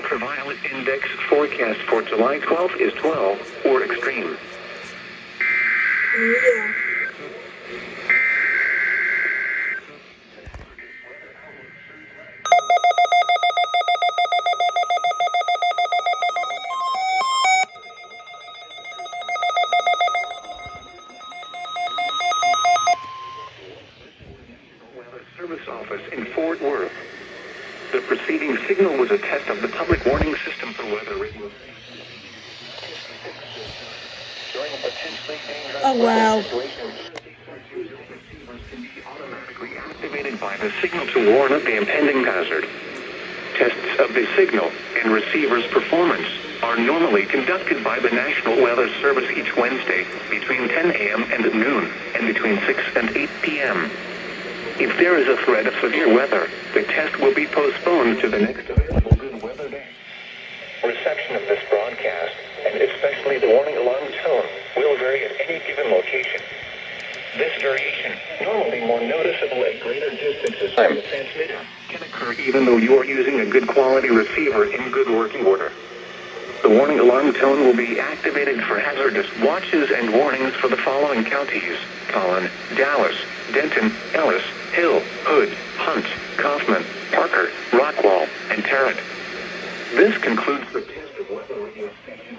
ultraviolet index forecast for July 12th is 12, or extreme. Yeah. Weather Service Office in Fort Worth. The preceding signal was a test of the public warning system for weather radio. During potentially dangerous wow. situations, receivers can be automatically activated by the signal to warn of the impending hazard. Tests of the signal and receiver's performance are normally conducted by the National Weather Service each Wednesday between 10 a.m. and noon, and between 6 and 8 p.m. If there is a threat of severe weather, the test will be postponed to the next available good weather day. Reception of this broadcast, and especially the warning alarm tone, will vary at any given location. This variation, normally more noticeable at greater distances from the transmitter, can occur even though you are using a good quality receiver in good working order. The warning alarm tone will be activated for hazardous watches and warnings for the following counties: Collin, Dallas, Denton, Ellis, Hill, Hood, Hunt, Kaufman, Parker, Rockwall, and Tarrant. This concludes the test of weather radio station.